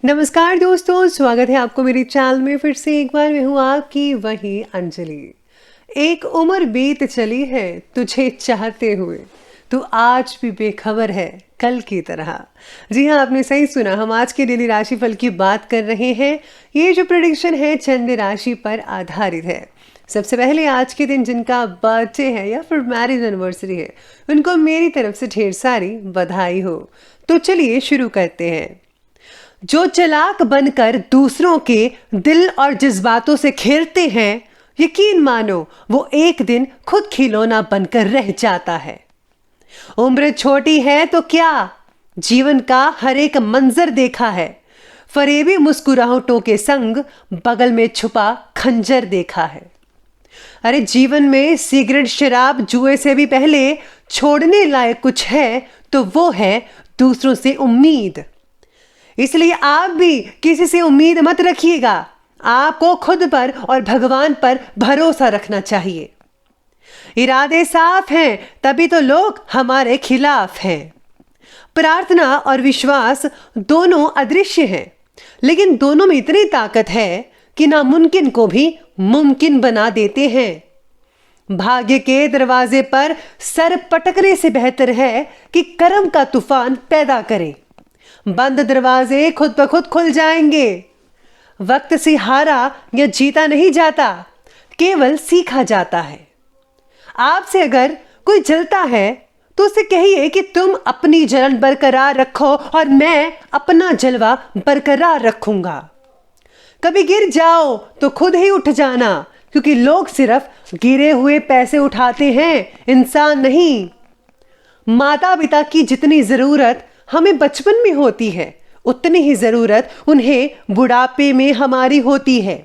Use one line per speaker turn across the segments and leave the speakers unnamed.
नमस्कार दोस्तों, स्वागत है आपको मेरी चैनल में। फिर से एक बार मैं हूँ आपकी वही अंजलि। एक उम्र बीत चली है तुझे चाहते हुए, तू आज भी बेखबर है कल की तरह। जी हाँ, आपने सही सुना। हम आज के डेली राशिफल की बात कर रहे हैं। ये जो प्रेडिक्शन है चंद्र राशि पर आधारित है। सबसे पहले आज के दिन जिनका बर्थडे है या फिर मैरिज एनिवर्सरी है, उनको मेरी तरफ से ढेर सारी बधाई हो। तो चलिए शुरू करते हैं। जो चालाक बनकर दूसरों के दिल और जज्बातों से खेलते हैं, यकीन मानो वो एक दिन खुद खिलौना बनकर रह जाता है। उम्र छोटी है तो क्या, जीवन का हर एक मंजर देखा है। फरेबी मुस्कुराहटों के संग बगल में छुपा खंजर देखा है। अरे जीवन में सिगरेट शराब जुए से भी पहले छोड़ने लायक कुछ है तो वो है दूसरों से उम्मीद। इसलिए आप भी किसी से उम्मीद मत रखिएगा। आपको खुद पर और भगवान पर भरोसा रखना चाहिए। इरादे साफ हैं तभी तो लोग हमारे खिलाफ हैं। प्रार्थना और विश्वास दोनों अदृश्य हैं, लेकिन दोनों में इतनी ताकत है कि नामुमकिन को भी मुमकिन बना देते हैं। भाग्य के दरवाजे पर सर पटकने से बेहतर है कि कर्म का तूफान पैदा करें। बंद दरवाजे खुद ब खुद खुल जाएंगे। वक्त से हारा या जीता नहीं जाता, केवल सीखा जाता है। आपसे अगर कोई जलता है तो उसे कहिए कि तुम अपनी जलन बरकरार रखो और मैं अपना जलवा बरकरार रखूंगा। कभी गिर जाओ तो खुद ही उठ जाना, क्योंकि लोग सिर्फ गिरे हुए पैसे उठाते हैं, इंसान नहीं। माता पिता की जितनी जरूरत हमें बचपन में होती है, उतनी ही जरूरत उन्हें बुढ़ापे में हमारी होती है।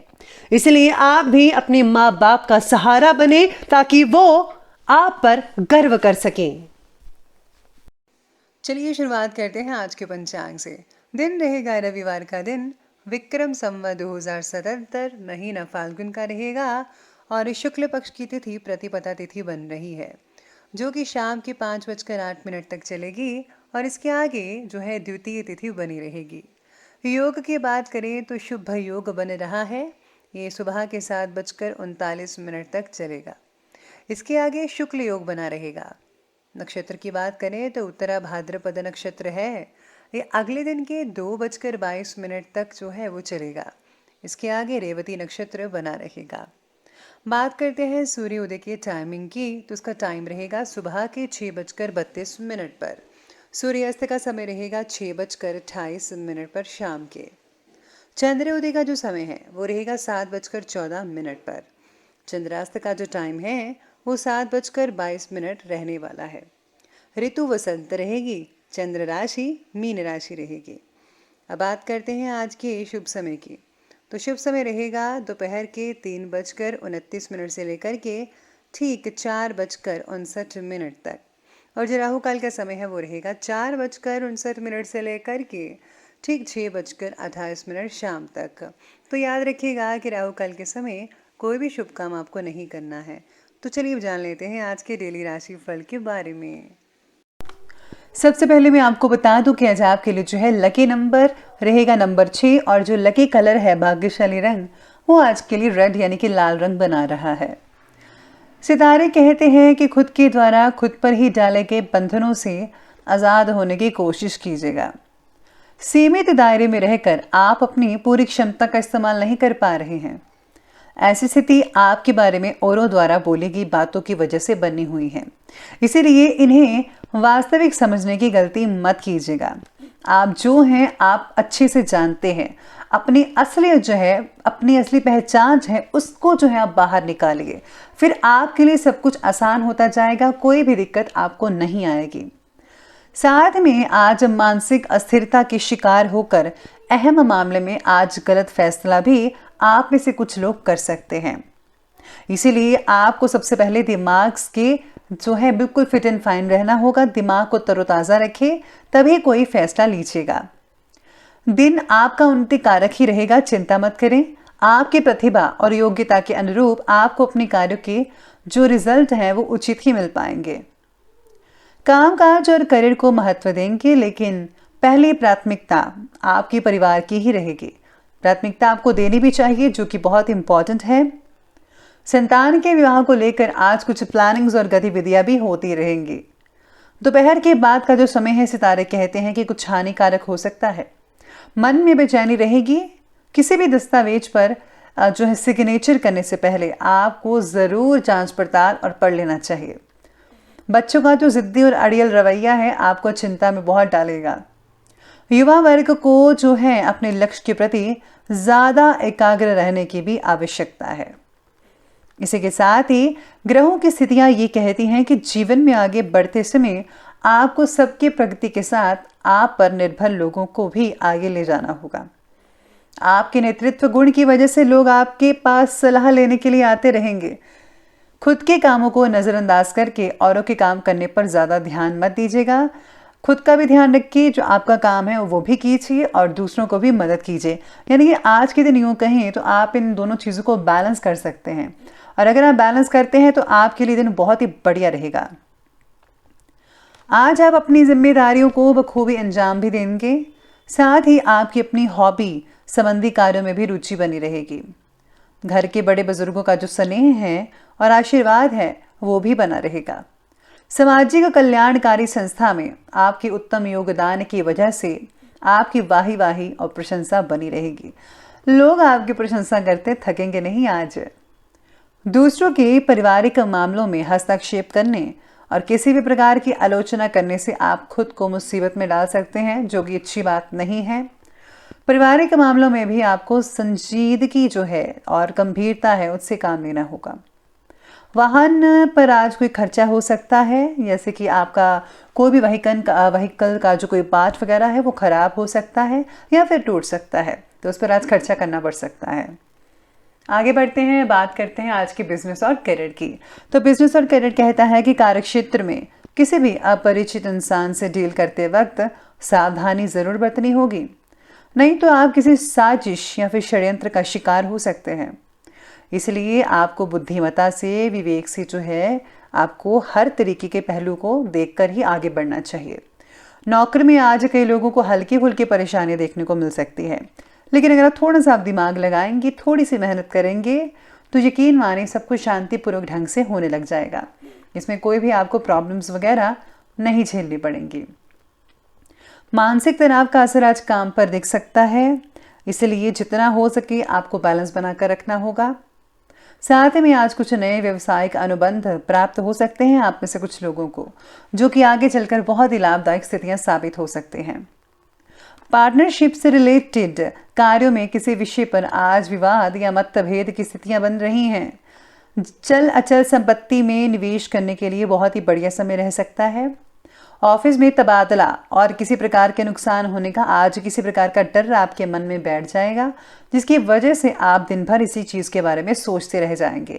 इसलिए आप भी अपने माँ बाप का सहारा बने ताकि वो आप पर गर्व कर सकें। चलिए शुरुआत करते हैं आज के पंचांग से। दिन रहेगा रविवार का दिन, विक्रम संवत 2077, महीना फाल्गुन का रहेगा और शुक्ल पक्ष की तिथि प्रतिपदा तिथि बन रही है, जो कि शाम के 5:08 तक चलेगी और इसके आगे जो है द्वितीय तिथि बनी रहेगी। योग की बात करें तो शुभ योग बन रहा है। ये सुबह के 7:39 तक चलेगा। इसके आगे शुक्ल योग बना रहेगा। नक्षत्र की बात करें तो उत्तरा भाद्रपद नक्षत्र है। ये अगले दिन के 2:22 तक जो है वो चलेगा। इसके आगे रेवती नक्षत्र बना रहेगा। बात करते हैं सूर्य उदय के टाइमिंग की, तो उसका टाइम रहेगा सुबह के 6:32 पर। सूर्यास्त का समय रहेगा 6:28 पर शाम के। चंद्रोदय का जो समय है वो रहेगा 7:14 पर। चंद्रास्त का जो टाइम है वो 7:22 रहने वाला है। ऋतु वसंत रहेगी। चंद्र राशि मीन राशि रहेगी। अब बात करते हैं आज के शुभ समय की, तो शुभ समय रहेगा दोपहर के 3:29 से लेकर के ठीक 4:59 तक। और जो राहु काल का समय है वो रहेगा 4:59 से लेकर के ठीक 6:28 शाम तक। तो याद रखिएगा कि राहु काल के समय कोई भी शुभ काम आपको नहीं करना है। तो चलिए जान लेते हैं आज के डेली राशि फल के बारे में। सबसे पहले मैं आपको बता दूं कि आज आपके लिए जो है लकी नंबर रहेगा नंबर 6 और जो लकी कलर है भाग्यशाली रंग वो आज के लिए रेड यानी कि लाल रंग बना रहा है। सितारे कहते हैं कि खुद के द्वारा खुद पर ही डाले गए बंधनों से आज़ाद होने की कोशिश कीजिएगा। सीमित दायरे में रहकर आप अपनी पूरी क्षमता का इस्तेमाल नहीं कर पा रहे हैं। ऐसी स्थिति आपके बारे में औरों द्वारा बोली गई बातों की वजह से बनी हुई है, इसीलिए इन्हें वास्तविक समझने की गलती मत कीजिएगा। आप जो हैं आप अच्छे से जानते हैं। अपनी असलियत जो है, अपनी असली पहचान जो है उसको जो है आप बाहर निकालिए, फिर आपके लिए सब कुछ आसान होता जाएगा। कोई भी दिक्कत आपको नहीं आएगी। साथ में आज मानसिक अस्थिरता के शिकार होकर अहम मामले में आज गलत फैसला भी आप में से कुछ लोग कर सकते हैं। इसीलिए आपको सबसे पहले दिमाग के जो है बिल्कुल फिट एंड फाइन रहना होगा। दिमाग को तरोताज़ा रखें, तभी कोई फैसला लीजिएगा। दिन आपका उन्नति कारक ही रहेगा, चिंता मत करें। आपकी प्रतिभा और योग्यता के अनुरूप आपको अपने कार्यों के जो रिजल्ट है वो उचित ही मिल पाएंगे। कामकाज और करियर को महत्व देंगे, लेकिन
पहली प्राथमिकता आपके परिवार की ही रहेगी। प्राथमिकता आपको देनी भी चाहिए, जो कि बहुत इंपॉर्टेंट है। संतान के विवाह को लेकर आज कुछ प्लानिंग्स और गतिविधियां भी होती रहेंगी। दोपहर के बाद का जो समय है, सितारे कहते हैं कि कुछ हानिकारक हो सकता है। मन में बेचैनी रहेगी। किसी भी दस्तावेज पर जो है सिग्नेचर करने से पहले आपको ज़रूर जांच पड़ताल और पढ़ लेना चाहिए। बच्चों का जो ज़िद्दी और अड़ियल रवैया है आपको चिंता में बहुत डालेगा। युवा वर्ग को जो है अपने लक्ष्य के प्रति ज़्यादा एकाग्र रहने की भी आवश्यकता है। इसी के साथ ही ग्रहों की स्थितियां ये कहती हैं कि जीवन में आगे बढ़ते समय आपको सबकी प्रगति के साथ आप पर निर्भर लोगों को भी आगे ले जाना होगा। आपके नेतृत्व गुण की वजह से लोग आपके पास सलाह लेने के लिए आते रहेंगे। खुद के कामों को नज़रअंदाज करके औरों के काम करने पर ज़्यादा ध्यान मत दीजिएगा। खुद का भी ध्यान रखिए, जो आपका काम है वो भी कीजिए और दूसरों को भी मदद कीजिए। यानी कि आज के दिन यूँ कहें तो आप इन दोनों चीज़ों को बैलेंस कर सकते हैं, और अगर आप बैलेंस करते हैं तो आपके लिए दिन बहुत ही बढ़िया रहेगा। आज आप अपनी जिम्मेदारियों को बखूबी अंजाम भी देंगे। साथ ही आपकी अपनी हॉबी संबंधी कार्यों में भी रुचि बनी रहेगी। घर के बड़े बुजुर्गों का जो स्नेह है और आशीर्वाद है वो भी बना रहेगा। सामाजिक कल्याणकारी संस्था में आपके उत्तम योगदान की वजह से आपकी वाही वाही और प्रशंसा बनी रहेगी। लोग आपकी प्रशंसा करते थकेंगे नहीं आज। दूसरों के पारिवारिक मामलों में हस्तक्षेप करने और किसी भी प्रकार की आलोचना करने से आप खुद को मुसीबत में डाल सकते हैं, जो कि अच्छी बात नहीं है। पारिवारिक मामलों में भी आपको संजीदगी जो है और गंभीरता है उससे काम लेना होगा। वाहन पर आज कोई खर्चा हो सकता है, जैसे कि आपका कोई भी व्हीकल का जो कोई पार्ट वगैरह है वो खराब हो सकता है या फिर टूट सकता है, तो उस पर आज खर्चा करना पड़ सकता है। आगे बढ़ते हैं, बात करते हैं आज के बिजनेस और करियर की। तो बिजनेस और करियर कहता है कि कार्यक्षेत्र में किसी भी अपरिचित इंसान से डील करते वक्त सावधानी ज़रूर बरतनी होगी, नहीं तो आप किसी साजिश या फिर षड्यंत्र का शिकार हो सकते हैं। इसलिए आपको बुद्धिमत्ता से, विवेक से जो है आपको हर तरीके के पहलू को देखकर ही आगे बढ़ना चाहिए। नौकरी में आज कई लोगों को हल्की फुल्की परेशानी देखने को मिल सकती है, लेकिन अगर आप थोड़ा सा आप दिमाग लगाएंगे, थोड़ी सी मेहनत करेंगे, तो यकीन माने सब कुछ शांतिपूर्वक ढंग से होने लग जाएगा। इसमें कोई भी आपको प्रॉब्लम्स वगैरह नहीं झेलनी पड़ेंगी। मानसिक तनाव का असर आज काम पर दिख सकता है, इसलिए जितना हो सके आपको बैलेंस बनाकर रखना होगा। साथ में आज कुछ नए व्यवसायिक अनुबंध प्राप्त हो सकते हैं आप में से कुछ लोगों को, जो कि आगे चलकर बहुत ही लाभदायक स्थितियां साबित हो सकते हैं। पार्टनरशिप से रिलेटेड कार्यों में किसी विषय पर आज विवाद या मतभेद की स्थितियां बन रही हैं। चल अचल संपत्ति में निवेश करने के लिए बहुत ही बढ़िया समय रह सकता है। ऑफिस में तबादला और किसी प्रकार के नुकसान होने का आज किसी प्रकार का डर आपके मन में बैठ जाएगा, जिसकी वजह से आप दिन भर इसी चीज़ के बारे में सोचते रह जाएंगे।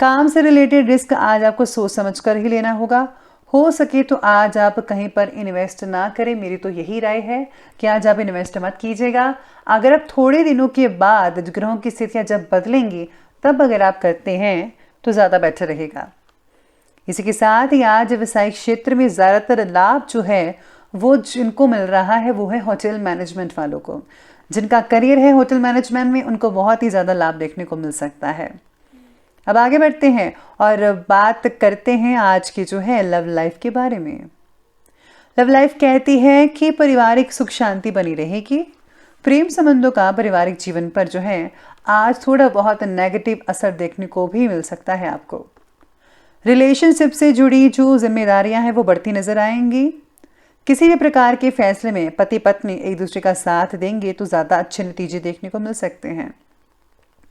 काम से रिलेटेड रिस्क आज आपको सोच समझ कर ही लेना होगा। हो सके तो आज आप कहीं पर इन्वेस्ट ना करें, मेरी तो यही राय है कि आज आप इन्वेस्ट मत कीजिएगा। अगर आप थोड़े दिनों के बाद ग्रहों की स्थितियाँ जब बदलेंगी तब अगर आप करते हैं तो ज़्यादा बेटर रहेगा। इसी के साथ ही आज व्यवसायिक क्षेत्र में ज़्यादातर लाभ जो है वो जिनको मिल रहा है वो है होटल मैनेजमेंट वालों को। जिनका करियर है होटल मैनेजमेंट में, उनको बहुत ही ज़्यादा लाभ देखने को मिल सकता है। अब आगे बढ़ते हैं और बात करते हैं आज की जो है लव लाइफ के बारे में। लव लाइफ कहती है कि पारिवारिक सुख शांति बनी रहेगी। प्रेम संबंधों का पारिवारिक जीवन पर जो है आज थोड़ा बहुत नेगेटिव असर देखने को भी मिल सकता है आपको। रिलेशनशिप से जुड़ी जो जिम्मेदारियां हैं वो बढ़ती नजर आएंगी। किसी भी प्रकार के फैसले में पति पत्नी एक दूसरे का साथ देंगे तो ज़्यादा अच्छे नतीजे देखने को मिल सकते हैं।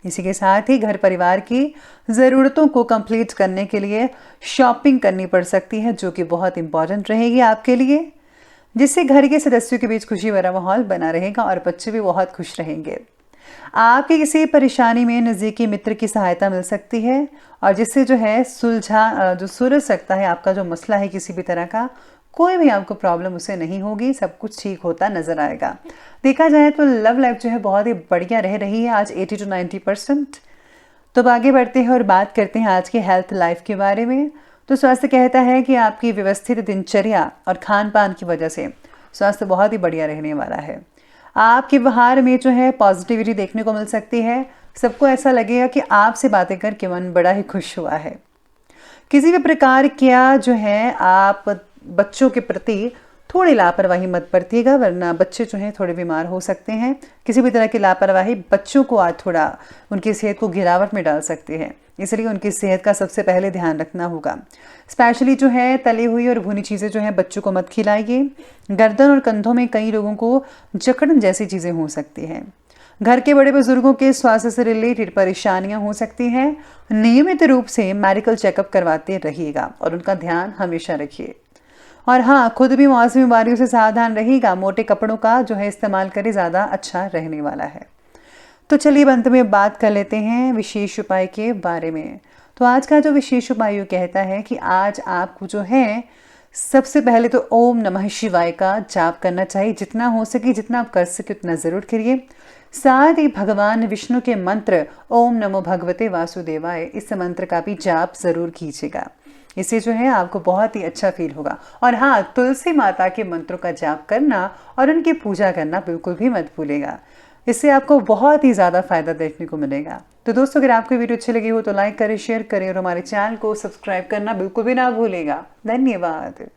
इसी के साथ ही घर परिवार की ज़रूरतों को कंप्लीट करने के लिए शॉपिंग करनी पड़ सकती है, जो कि बहुत इंपॉर्टेंट रहेगी आपके लिए, जिससे घर के सदस्यों के बीच खुशी भरा माहौल बना रहेगा और बच्चे भी बहुत खुश रहेंगे। आपकी किसी परेशानी में नज़दीकी मित्र की सहायता मिल सकती है और जिससे जो है सुलझ सकता है आपका जो मसला है किसी भी तरह का। कोई भी आपको प्रॉब्लम उसे नहीं होगी, सब कुछ ठीक होता नजर आएगा। देखा जाए तो लव लाइफ जो है बहुत ही बढ़िया रह रही है आज 80 to 90%। तो अब आगे बढ़ते हैं और बात करते हैं आज की हेल्थ लाइफ के बारे में। तो स्वास्थ्य कहता है कि आपकी व्यवस्थित दिनचर्या और खान पान की वजह से स्वास्थ्य बहुत ही बढ़िया रहने वाला है। आपके व्यवहार में जो है पॉजिटिविटी देखने को मिल सकती है। सबको ऐसा लगेगा कि आपसे बातें करके मन बड़ा ही खुश हुआ है। किसी भी प्रकार क्या जो है आप बच्चों के प्रति थोड़ी लापरवाही मत बरतिएगा, वरना बच्चे जो हैं थोड़े बीमार हो सकते हैं। किसी भी तरह की लापरवाही बच्चों को आज थोड़ा उनकी सेहत को गिरावट में डाल सकती है, इसलिए उनकी सेहत का सबसे पहले ध्यान रखना होगा। स्पेशली जो है तली हुई और भुनी चीज़ें जो हैं बच्चों को मत खिलाइए। गर्दन और कंधों में कई लोगों को जकड़न जैसी चीज़ें हो सकती हैं। घर के बड़े बुजुर्गों के स्वास्थ्य से रिलेटेड परेशानियां हो सकती हैं। नियमित रूप से मेडिकल चेकअप करवाते रहिएगा और उनका ध्यान हमेशा रखिए। और हाँ, खुद भी मौसमी बीमारियों से सावधान रहिएगा। मोटे कपड़ों का जो है इस्तेमाल करें, ज़्यादा अच्छा रहने वाला है। तो चलिए अंत में बात कर लेते हैं विशेष उपाय के बारे में। तो आज का जो विशेष उपाय ये कहता है कि आज आपको जो है सबसे पहले तो ओम नमः शिवाय का जाप करना चाहिए। जितना हो सके, जितना आप कर सके उतना ज़रूर करिए। साथ ही भगवान विष्णु के मंत्र ओम नमो भगवते वासुदेवाय, इस मंत्र का भी जाप ज़रूर कीजिएगा। इससे जो है आपको बहुत ही अच्छा फील होगा। और हाँ, तुलसी माता के मंत्रों का जाप करना और उनकी पूजा करना बिल्कुल भी मत भूलेगा। इससे आपको बहुत ही ज़्यादा फायदा देखने को मिलेगा। तो दोस्तों, अगर आपको वीडियो अच्छी लगी हो तो लाइक करें, शेयर करें और हमारे चैनल को सब्सक्राइब करना बिल्कुल भी ना भूलेगा। धन्यवाद।